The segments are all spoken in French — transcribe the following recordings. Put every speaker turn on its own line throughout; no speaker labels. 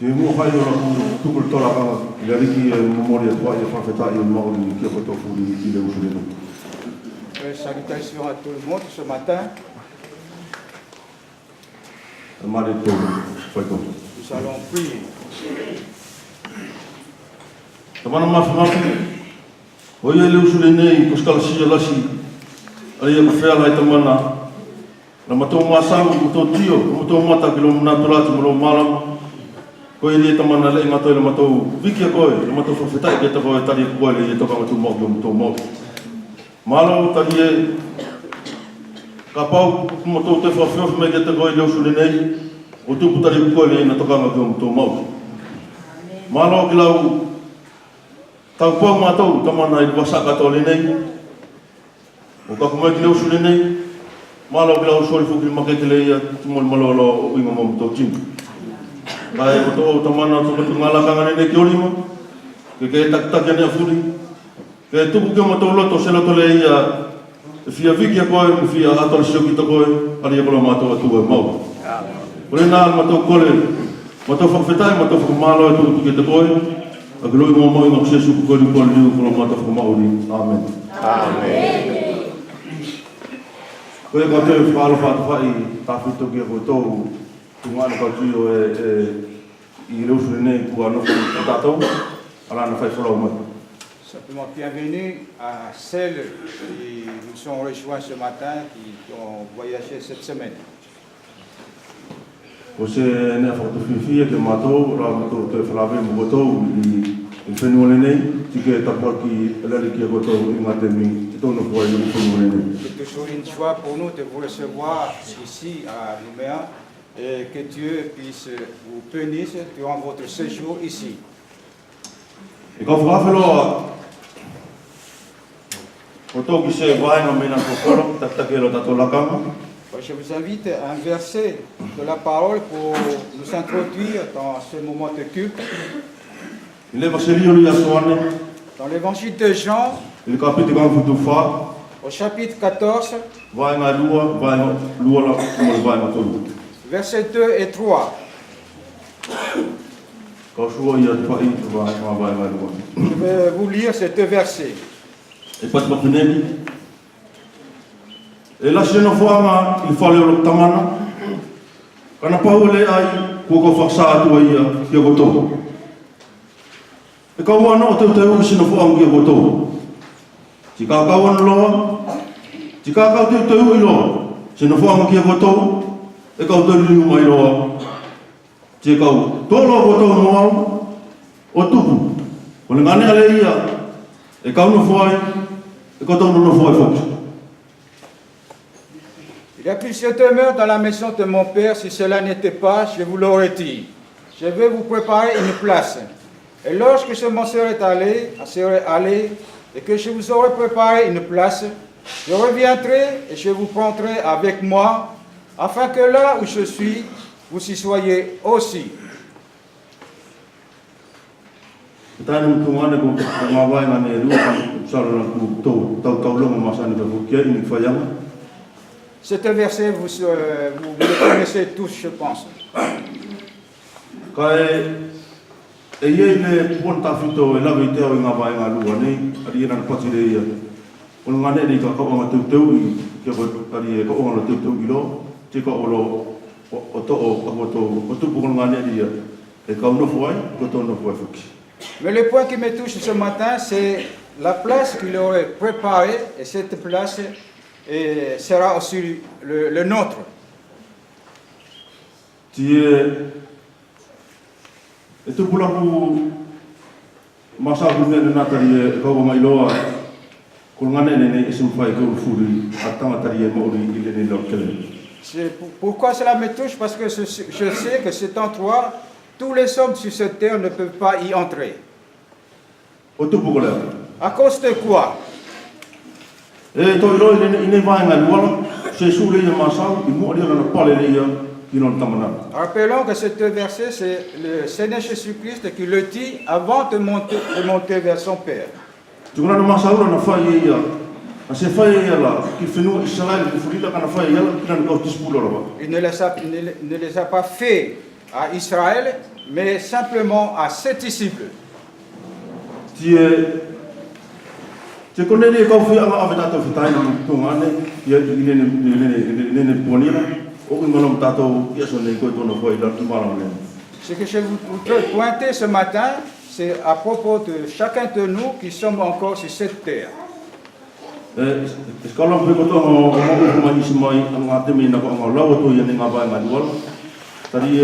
Te mo hai ora tukul tola kanga le riki memoria tua e whawheta i maori ki a koto furi i le usurenu.
Salutations à tout le monde ce matin.
Nous
allons prier.
Tamana mafi o ia le usurenu i kuskala sia lasi ai e kawhea lai tamana na matou masangu matou tio matou mata ki lo mnaturati mo lo malama ko ia tamana le ngato le matou viki koe le matou whawheta i ta koe tari koe le toka matou mo matou mo malo tari e ka pau matou te whawhiof me ke te koe le usurenu o tupu tari koe le na toka matou mo malo ki lau tau pau mātou, tamana i wasaka tō lenei. O ka kumai ki leo su lenei, mālau ki lau sori fuki makete le ia, tumoli malolo o inga mamu tō tinu. Kai o tō tamana tō katu ngālakanga nenei ki orima, ke takitaki ane a furi, ke tuku ke matou loto se loto le ia, e fia viki a koe, e fia atole sioki ta koe, ari e kola mātou atu e mau. Kore nā matou kore, matou whakawhetai, matou whakamālo e tuku ke te koe, Agloi mo mo ngok sesu ko ni ko ni ko mata ko mauri. Amen. Amen. Ko e ka te falo fai ta fito ke ko to tungana ka tio i reusune ku ano ko tato ala na fai folo mo.
Simplement bienvenue à celles qui nous sont rejoints ce matin, qui ont voyagé cette semaine.
Você ne fa to fifi ke mato ra mato te flave mo boto i fenole nei tike ta porki la ki boto i matemi to no foi no fenole nei.
C'est toujours une joie pour nous de vous recevoir ici à Nouméa et que Dieu puisse vous bénisse durant votre séjour ici.
E ka fafelo o to ki se vai no mena ko koro tatakelo tato lakama.
Je vous invite à un verset de la parole pour nous introduire dans ce moment de culte. Dans l'évangile de Jean, au chapitre 14, versets 2 et 3. Je vais vous lire ces deux versets.
E la seno fuanga I fale o tamana kana paule ai ko ko faksa tu ia ki ko to e ka wana o te u seno fuanga ki ko to ti ka ka wana lo ti ka ka te u lo seno fuanga ki ko to e ka to lu mai lo ti ka to lo ko to no o tu o le ngane ale ia e ka no foi e ka to no foi fo.
Il y a plusieurs demeures dans la maison de mon père. Si cela n'était pas, je vous l'aurais dit. Je vais vous préparer une place. Et lorsque je m'en serai allé, et que je vous aurai préparé une place, je reviendrai et je vous prendrai avec moi, afin que là où je suis, vous y soyez aussi. C'est un verset, vous le connaissez tous, je pense. Mais le point qui me touche ce matin, c'est la place qu'il aurait préparée, et cette place et sera aussi le nôtre. C'est pourquoi cela me touche, parce que je sais que cet endroit, tous les hommes sur cette terre ne peuvent pas y entrer. À cause de quoi? Rappelons que ce verset, c'est le Seigneur Jésus-Christ qui le dit avant de monter vers son Père. Il ne les a pas fait à Israël, mais simplement à 7 disciples.
Te kone le kau fia anga aveta to fitai na tungane ia ne ponira o ngalo tato ia so ne ko tono foi la tumala ne.
Ce que je voudrais pointer ce matin, c'est à propos de chacun de nous qui sommes encore sur cette terre.
Skala pe ko to mo mo isi mai anga te mina ko anga lawa to ia ne ngaba ma dual. Tari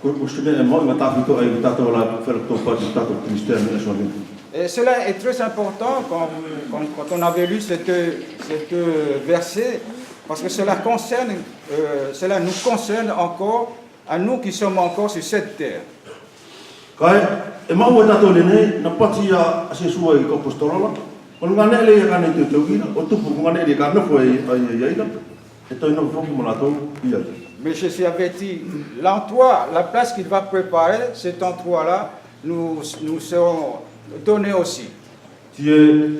ko stene mo nga tato ai tato la fer to pa tato cristiano so ne.
Et cela est très important quand on avait lu cette verset, parce que cela nous concerne encore, à nous qui sommes encore sur cette terre. Mais je suis averti, l'endroit, la place qu'il va préparer, cet endroit-là, nous serons donnés aussi. Et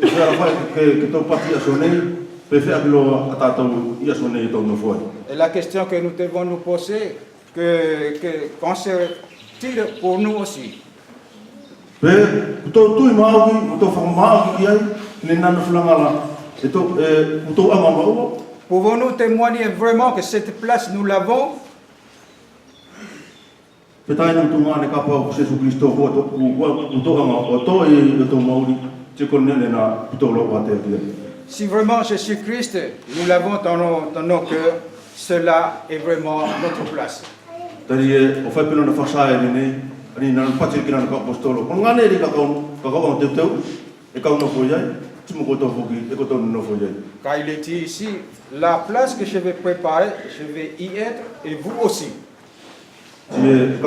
la question que nous devons nous poser, qu'en serait-il pour nous aussi? Pouvons-nous témoigner vraiment que cette place nous l'avons? Si vraiment Jésus-Christ, nous l'avons dans nos cœurs, cela est vraiment notre place. Car il est dit ici, la place que je vais préparer, je vais y être et vous aussi. Et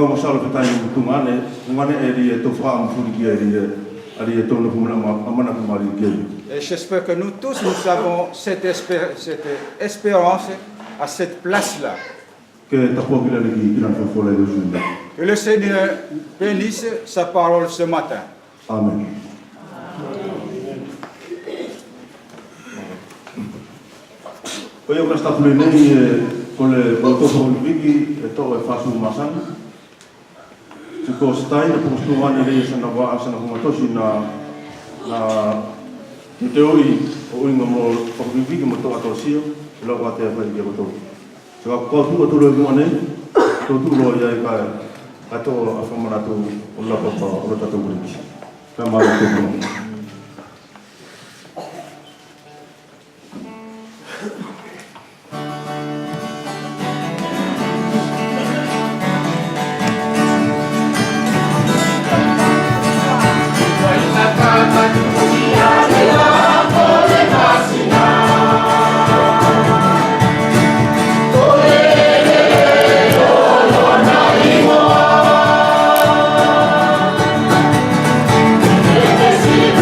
j'espère que nous tous, nous avons cette espérance à cette place-là. Que le Seigneur bénisse sa parole ce matin.
Amen. Con le tofu vigi e to e fasu masan se ko stai na postu ane le sana wa sana ko matoshi na teori o ingo mo tofu vigi mo to atosio lo wa te fa ge to se ko tu to lo ngone to tu lo ya ka ato afamana to o la papa o ta to buri kama to
See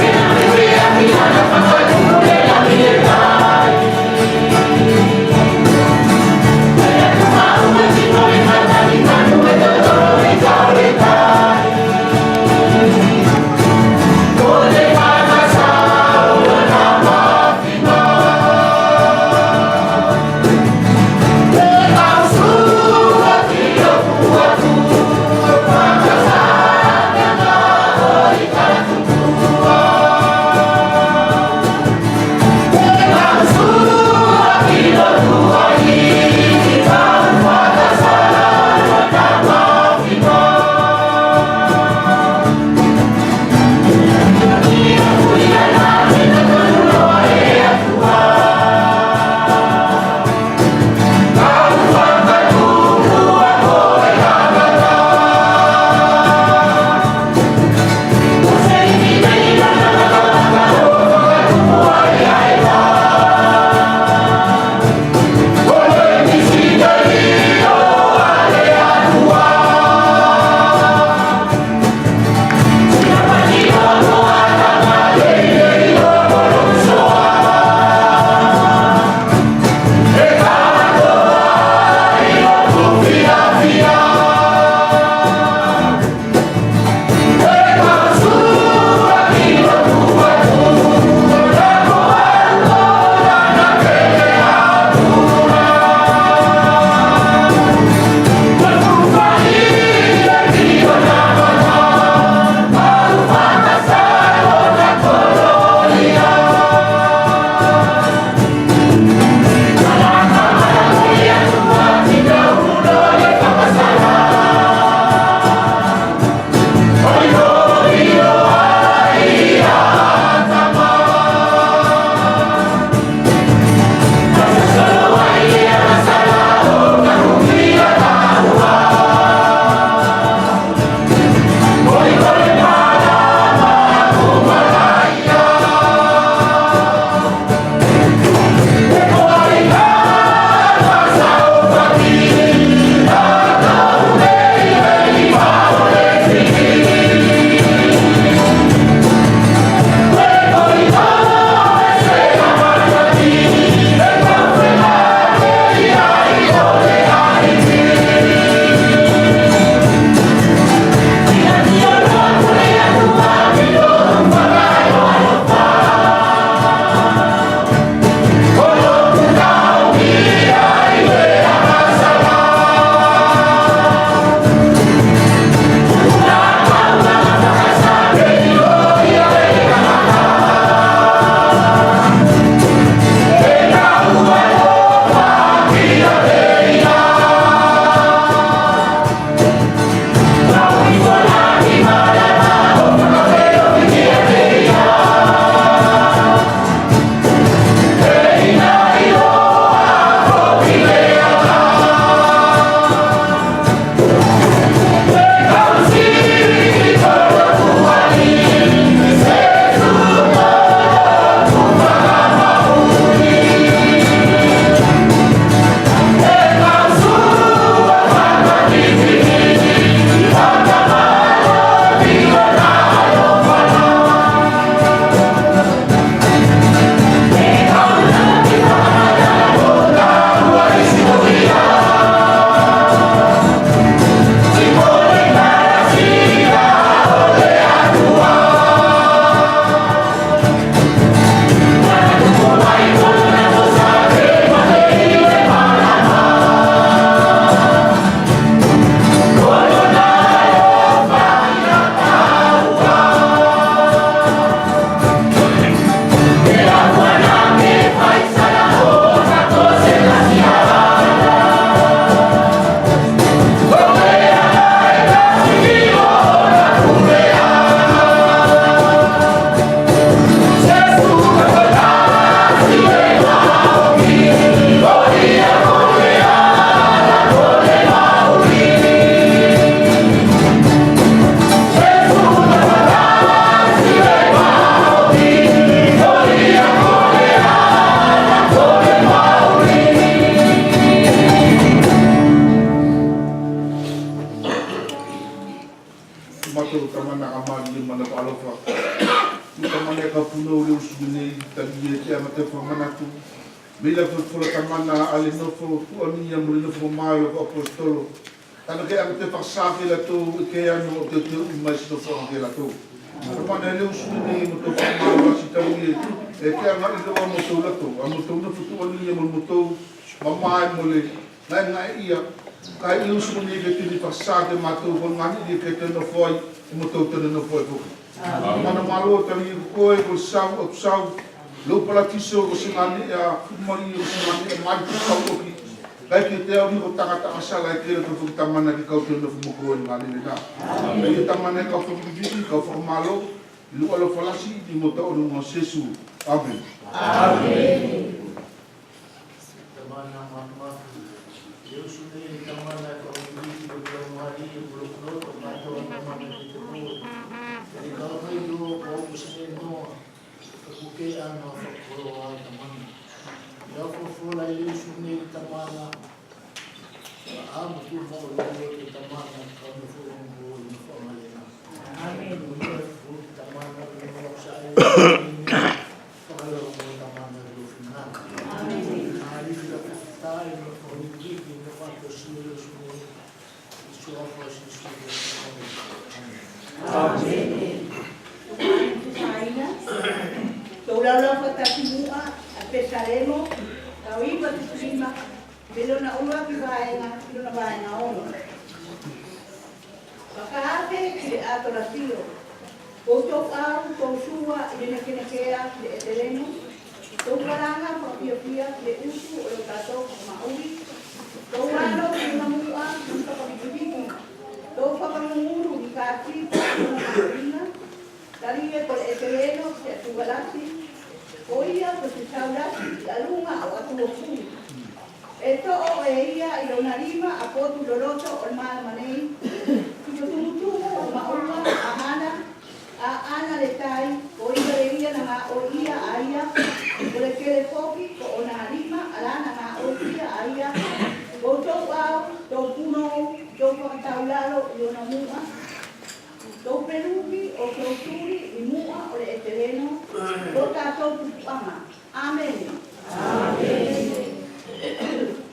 mate whamanatu. Bila fula tamana ale nofo tuania mo nofo mai o apostolo. Tano ke ame te whakasake la tō i ke anu o te teo i mai sino whaka ke la tō. Ramana e leo suni mo tō whakamara si tau e ke anga i loa mo tō lato. A mo tō nofo tuania mo tō mamai mo le nai ngai ia. Kai leo suni ke tini whakasake mātou ko ngani i ke te nofo ai i mo tō tene nofo ai poki. Mana malo tani i koe ko sau o sau. Lo pala tiso ko singani a kumari o singani e mai tu sau poki. Kai ke te au ni ko tangata asala e kere ko tamana ki kau te nofo mo koe ngani le na. Kai tamana kau whakibibiri, kau whakamalo, lu alo falasi i mo tau no Jesu. Amen.
Amen. Tamana mama, Deus suni tamana kau bibiri ko mari ko ko ko mato tamana ki ko. Ni kau mai do ko sini no ko ke ana ko tamana. Ya ko fola ile suni tamana. Amo tu mo ile tamana ko no fo mo no fo malena. Amen. Tamana ko sa ile pagalo mo tamana do final. Amen. Ali fila ta no fo ni no fatto solo suni sua forse suni. Amen.
Taulau kata kimua apesaremo kawiba tukulima bilo na uwa kibaenga bilo na baenga ono pakate kile atorasio koto au kosua ile kene kea le eteleno to karanga papia pia le usu o tato maui to wano na mua nta pabibiku to pakamuru ikati na marina darie por eteleno se tugalasi oia ko se saudasi alunga o atu fu eto o eia i una rima a potu loroto o mal manei tu tu o mauma ahana a ana le tai oia eia na oia aia por que foki ko ona rima alana na oia aia o to au to puno to ko taulalo i una mua do peruki o turi i mua o le etereno do tātou tupuanga. Amen. Amen.
Yeah.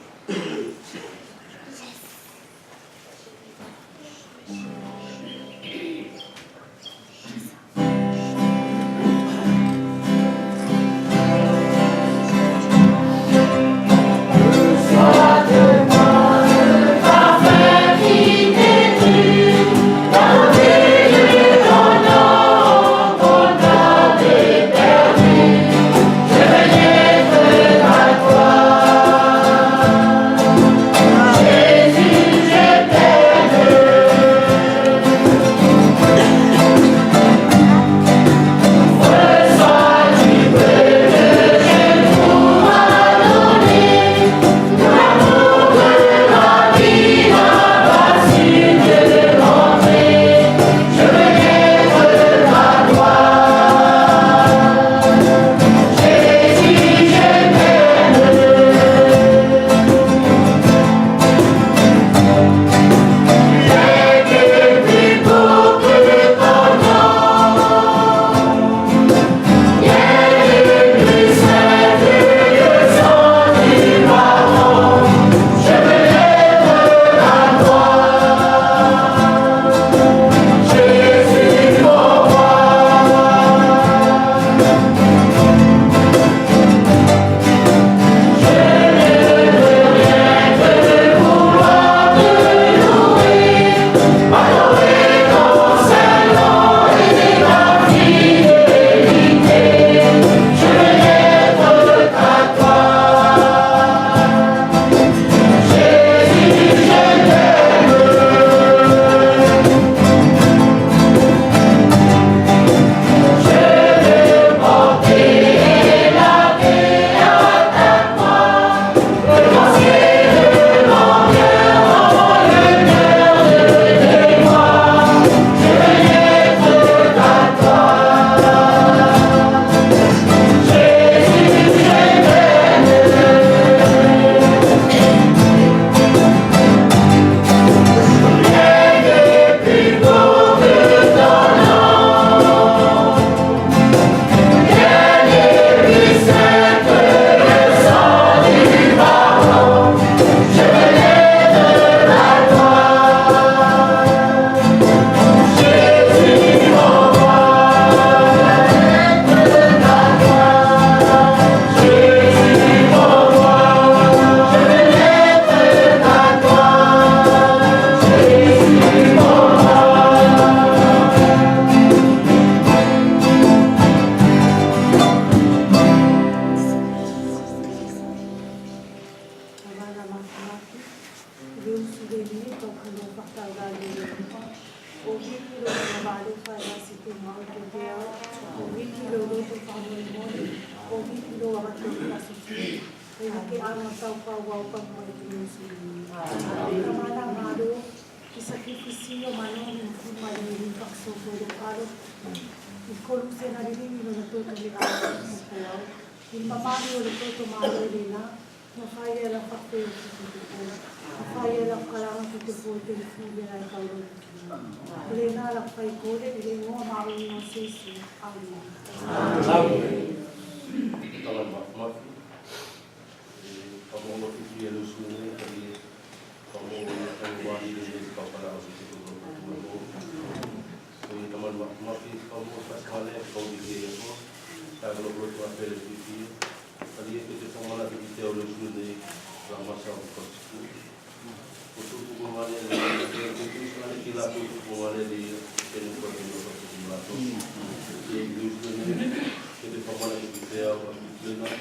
dele, tocando o portal dele. Ouvi que o trabalho faz assim que mal que ouvi que o outro faz o mundo, ouvi que o outro faz o filho. E que a nossa pau para o mundo. Trabalha malo, que sacrifício malo, malo de facção todo caro. E como se na linha no todo ligado no céu. E mamãe o todo malo de lá. Não faz ela fazer o que não faz ela falar o que foi ter filho na casa. Lena la fai code e le nuovo amaro non sei se
Amém. Taman mak kamu mati dia lu sungai kali kamu akan wali dengan kepala usia itu so taman mak kamu pas kali kamu dia itu kalau boleh tuan beli dia kali itu kita malah kita lu sungai lama sampai untuk hubungan yang kita hubungan di penumpang yang jadi pemain kita benar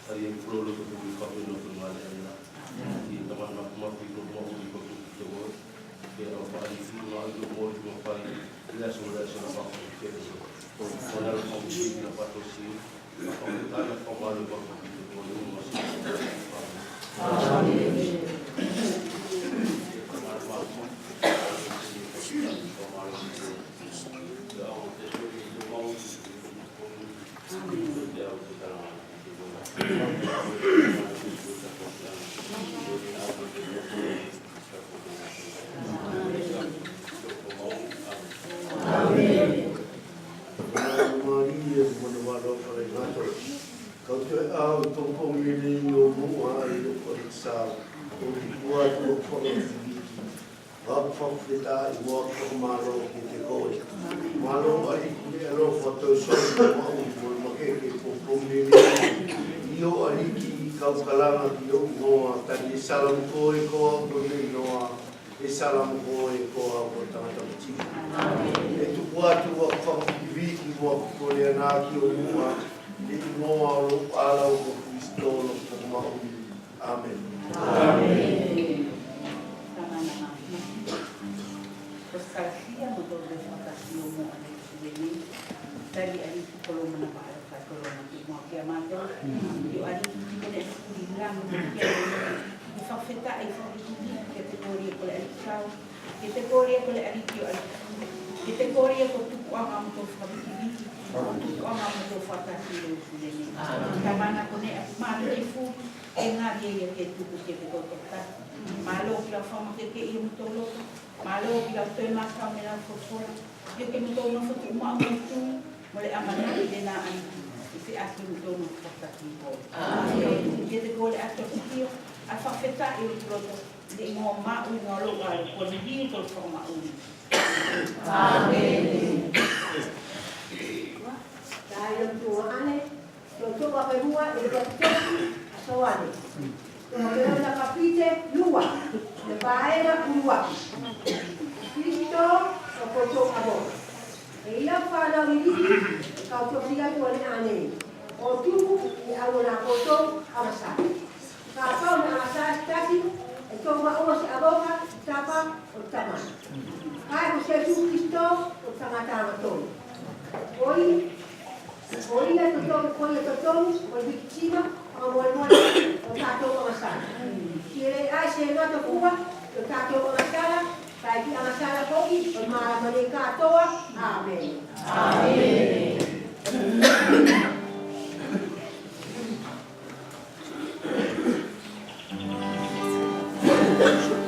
hari yang perlu untuk dikawal hubungan di teman-teman di rumah di kota dia apa hari ini lagi mau apa tidak sudah apa kita kalau mau kita patut sih kalau kita nak kembali ke
salam koe ko ni noa e salam koe ko o tata ti e tu watu wa fa vi wa ko le na ki o mua e noa lo ala o Cristo lo ko ma amen
amen Oscarcia mo do de fantasio mo ane ni tadi ali ko lo mana pa ko lo na mo ke amando yo ali ko le dilang Fafeta ai categoria por eleição, categoria por eleição, categoria por tu quam tu família, tu quam tu fatasi lo sini. Kamana kone malu ifu engadia que tu que te toca. Malo que la fama que eu muito louco, malo que la tema camera fofora. Eu que muito não foi uma muito, mole amana de na ai. Se aqui muito não fatasi por. Categoria atropio a fafeta e o proto de mo ma un lugar con il por forma un amen
dai tu ane to va per una e to a soane to per la capite lua le paera lua Cristo o poto abo e ila fa la vidi ka to figa to ane o tu e agora poto amasa Kapau na asas tasi, ito maos aboka, tapa o tama. Kaya ko siya Kristo o tama-tama to. Oi na totoo, o biktima, ang mwal-mwal, o tato mga sala. Sire ay siya na to kuha, o tato mga sala, kaya di ang sala ko, o maramani ka toa. Amen. Amen.
Thank you.